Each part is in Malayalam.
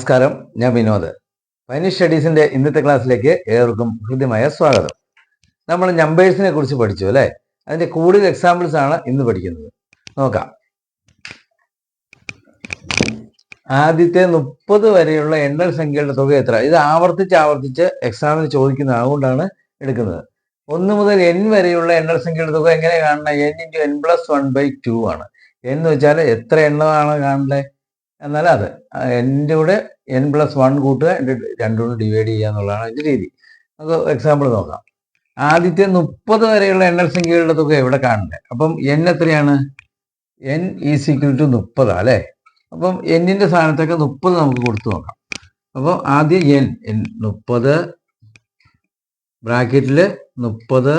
നമസ്കാരം, ഞാൻ വിനോദ്. ഫൈനിഷ് സ്റ്റഡീസിന്റെ ഇന്നത്തെ ക്ലാസ്സിലേക്ക് ഏവർക്കും ഹൃദ്യമായ സ്വാഗതം. നമ്മൾ നമ്പേഴ്സിനെ കുറിച്ച് പഠിച്ചു അല്ലേ? അതിന്റെ കൂടുതൽ എക്സാമ്പിൾസ് ആണ് ഇന്ന് പഠിക്കുന്നത്. നോക്കാം. ആദ്യത്തെ 30 വരെയുള്ള എണ്ണൽ സംഖ്യകളുടെ തുക എത്ര? ഇത് ആവർത്തിച്ച് എക്സാമിന് ചോദിക്കുന്നത്, അതുകൊണ്ടാണ് എടുക്കുന്നത്. 1 മുതൽ n വരെയുള്ള എണ്ണൽ സംഖ്യയുടെ തുക എങ്ങനെ കാണണം? n × n+1/2 ആണ്. എന്ന് വെച്ചാൽ എത്ര എണ്ണമാണ് കാണേണ്ടത് എന്നാൽ അത് എൻ്റെ കൂടെ n+1 കൂട്ടുക, എന്നിട്ട് 2 കൊണ്ട് ഡിവൈഡ് ചെയ്യുക എന്നുള്ളതാണ് അതിൻ്റെ രീതി. നമുക്ക് എക്സാമ്പിൾ നോക്കാം. ആദ്യത്തെ 30 വരെയുള്ള എണ്ണൽ സംഖ്യകളുടെ തുക എവിടെ കാണണ്ടേ? അപ്പം n എത്രയാണ്? n = 30 അല്ലേ? അപ്പം എന്നിൻ്റെ സ്ഥാനത്തൊക്കെ 30 നമുക്ക് കൊടുത്തു നോക്കാം. അപ്പോൾ ആദ്യം n 30 ബ്രാക്കറ്റിൽ 30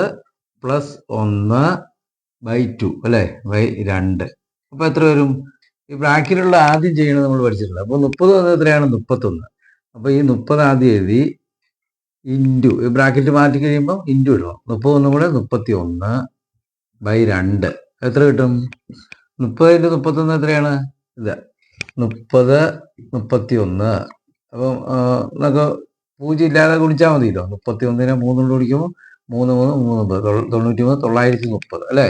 + 1/2 അല്ലേ? /2. അപ്പോൾ എത്ര വരും? ഈ ബ്രാക്കറ്റിലുള്ള ആദ്യം ചെയ്യണത് നമ്മൾ പഠിച്ചിട്ടുണ്ട്. അപ്പോൾ 30 വന്നത് എത്രയാണ്? 31. അപ്പോൾ ഈ 30 ആദ്യം എഴുതി, ഇൻറ്റു ഈ ബ്രാക്കറ്റ് മാറ്റി കഴിയുമ്പോൾ ഇൻറ്റു ഇടണം. 31 കൂടെ 31/2 എത്ര കിട്ടും? 30 × 31 എത്രയാണ്? ഇത് 30 31. അപ്പം നമുക്ക് 0 ഇല്ലാതെ ഗുണിച്ചാൽ മതിയല്ലോ. 31നെ 3 കൊണ്ട് ഗുണിക്കുമ്പോൾ 3 3 3 93 930 അല്ലേ?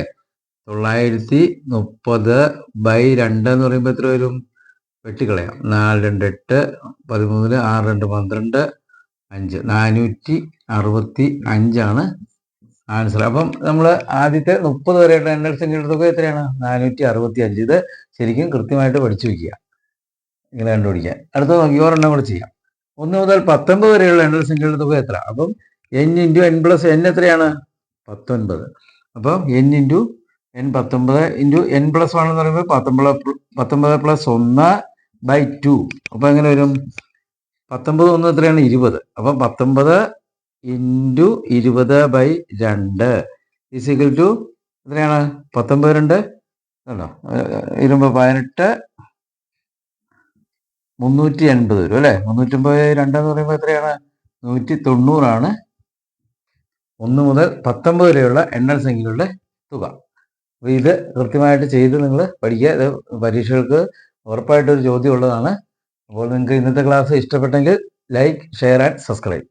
930/2 എന്ന് പറയുമ്പോൾ എത്ര വരും? വെട്ടിക്കളയാം. 4 2 8 13 6 2 12 5 465 ആണ് ആൻസർ. അപ്പം നമ്മൾ ആദ്യത്തെ 30 വരെയുള്ള എണ്ണൽ സംഖ്യയുടെ തുക എത്രയാണ്? 465. ഇത് ശരിക്കും കൃത്യമായിട്ട് പഠിച്ചു വയ്ക്കുക, ഇങ്ങനെ കണ്ടുപിടിക്കാൻ. അടുത്ത നോക്കി ഒരെണ്ണം കൂടെ ചെയ്യാം. 1 മുതൽ 19 വരെയുള്ള എണ്ണൽ സംഖ്യയുടെ തുക എത്ര? അപ്പം n × n+n എത്രയാണ്? 19. അപ്പം n × n19 × n+1 എന്ന് പറയുമ്പോൾ 19 + 1/2. അപ്പോൾ എങ്ങനെ വരും? 19 1 എത്രയാണ്? 20. അപ്പം 19 × 20/2 = എത്രയാണ്? 19 2 കണ്ടോ? 18 380 വരും അല്ലേ? 380/2 എന്ന് പറയുമ്പോൾ എത്രയാണ്? 190 ആണ് 1 മുതൽ 19 വരെയുള്ള എണ്ണൽ സംഖ്യകളുടെ തുക. അപ്പോൾ ഇത് കൃത്യമായിട്ട് ചെയ്ത് നിങ്ങൾ പഠിക്കുക. ഇത് പരീക്ഷകൾക്ക് ഉറപ്പായിട്ടൊരു ചോദ്യം ഉള്ളതാണ്. അപ്പോൾ നിങ്ങൾക്ക് ഇന്നത്തെ ക്ലാസ് ഇഷ്ടപ്പെട്ടെങ്കിൽ ലൈക്ക്, ഷെയർ ആൻഡ് സബ്സ്ക്രൈബ്.